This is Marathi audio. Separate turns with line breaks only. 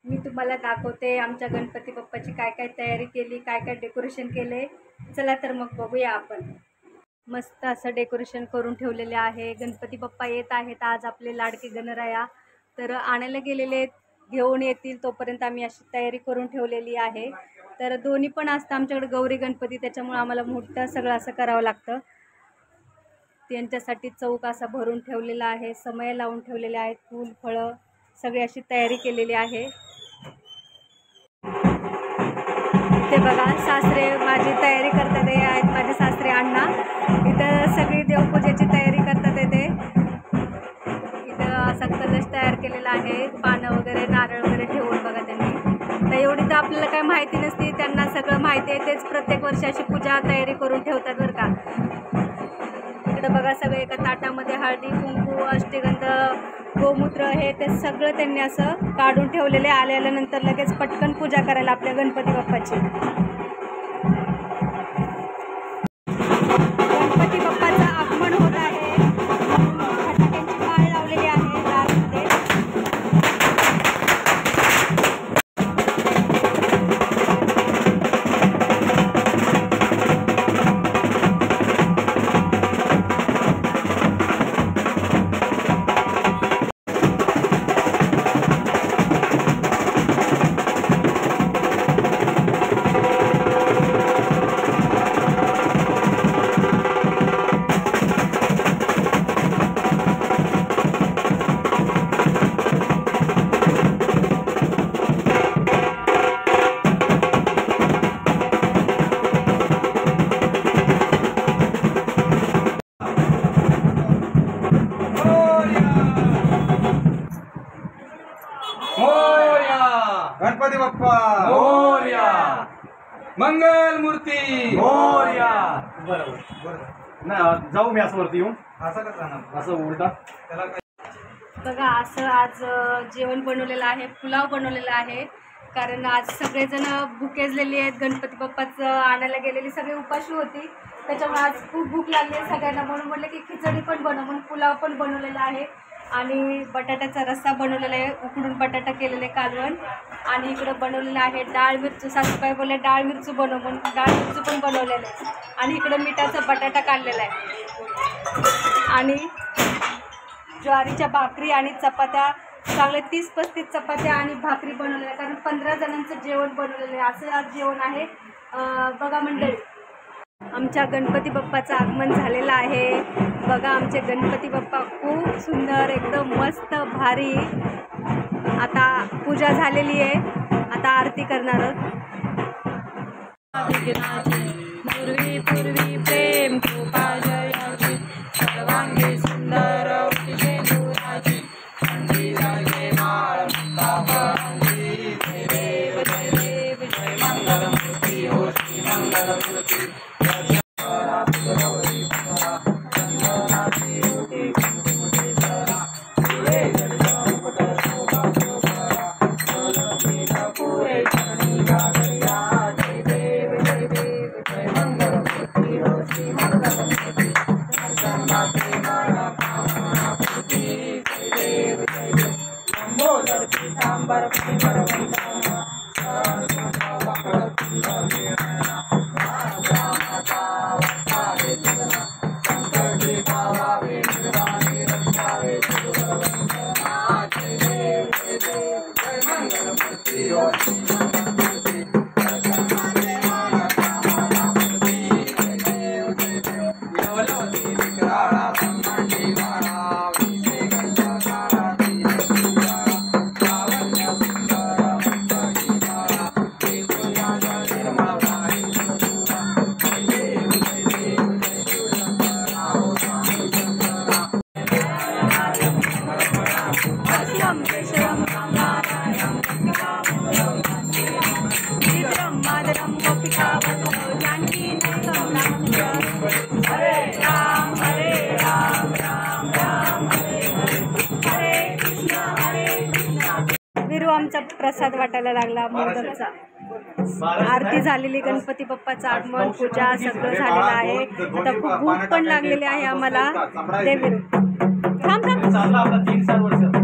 मी तुम्हाला दाखवते आमच्या गणपती बाप्पाची काय काय तयारी केली, काय काय डेकोरेशन केले. चला तर मग बघूया आपण. मस्त असं डेकोरेशन करून ठेवलेले आहे. गणपती बाप्पा येत आहेत आज आपले लाडके गणराया. तर आणायला गेलेले घेऊन येतील तोपर्यंत आम्ही अशी तयारी करून ठेवलेली आहे. तर दोन्ही पण असतं आमच्याकडे गौरी गणपती, त्याच्यामुळे आम्हाला मोठं सगळं असं करावं लागतं. त्यांच्यासाठी चौक असा भरून ठेवलेला आहे, समय लावून ठेवलेले आहेत, फूल फळं सगळी अशी तयारी केलेली आहे. इथे बघा सासरे माझी तयारी करतात आहेत, माझे सासरे अण्णा इथं सगळी देवपूजेची तयारी करतात. इथं असा कलश तयार केलेला आहे, पानं वगैरे नारळ वगैरे ठेवून बघा त्यांनी. तर एवढी तर आपल्याला काही माहिती नसती, त्यांना सगळं माहिती आहे. तेच प्रत्येक वर्षी अशी पूजा तयारी करून ठेवतात बरं का. इकडं बघा सगळे एका ताटामध्ये हळदी कुंकू अष्टगंध गोमूत्र हे ते सगळं त्यांनी असं काढून ठेवलेले. आल्यानंतर लगेच पटकन पूजा करायला आपल्या गणपती बाप्पाची. गणपती बाप्पाचं आगमन होत आहे, फटाक्यांची माळ लावलेली आहे दारामध्ये.
गणपती बाप्पा मोरया, मंगल मूर्ती मोरया. बरोबर नाही जाऊ मी असं वरती येऊन असं कसं असं उलटा त्याला.
बघा असं आज जेवण बनवलेलं आहे, पुलाव बनवलेला आहे. कारण आज सगळेजण भुकेजलेली आहेत, गणपती बाप्पाचं आणायला गेलेली सगळे उपाशी होती, त्याच्यामुळे आज खूप भूक लागली आहे सगळ्यांना. म्हणून म्हटलं की खिचडी पण बनव, म्हणून पुलाव पण बनवलेला आहे. आणि बटाट्याचा रस्सा बनवलेला आहे, उकडून बटाटा केलेले कालवण. आणि इकडं बनवलेलं आहे डाळ मिरचू. सासूबाई बोलले डाळ मिरचू बनव, म्हणून डाळ मिरचू पण बनवलेलं आहे. आणि इकडं मिठाचा बटाटा काढलेला आहे. आणि ज्वारीच्या भाकरी आणि चपात्या, चांगले 30-35 चपात्या आणि भाकरी बनवलेल्या, कारण 15 जणांचं जेवण बनवलेलं आहे. असं आज जेवण आहे. बघा मंडळी, आमच्या गणपती बाप्पाचं आगमन झालेलं आहे. बघा आमचे गणपती बाप्पा खूप सुंदर, एकदम मस्त भारी. आता पूजा झालेली आहे, आता आरती करणार आहोत. पूर्वी पूर्वी प्रेम कृपा जयाची सर्वांगी सुंदर दुराची देव जय देव जय मंगलमूर्ती हो श्री मंगलमूर्ती. विरू आमचा प्रसाद वाटायला लागला मोदकचा. आरती झालेली, गणपती बाप्पाचं आगमन, पूजा सगळं झालेलं आहे. आता खूप भूक पण लागलेली आहे आम्हाला. दे विरू, थांब थांब.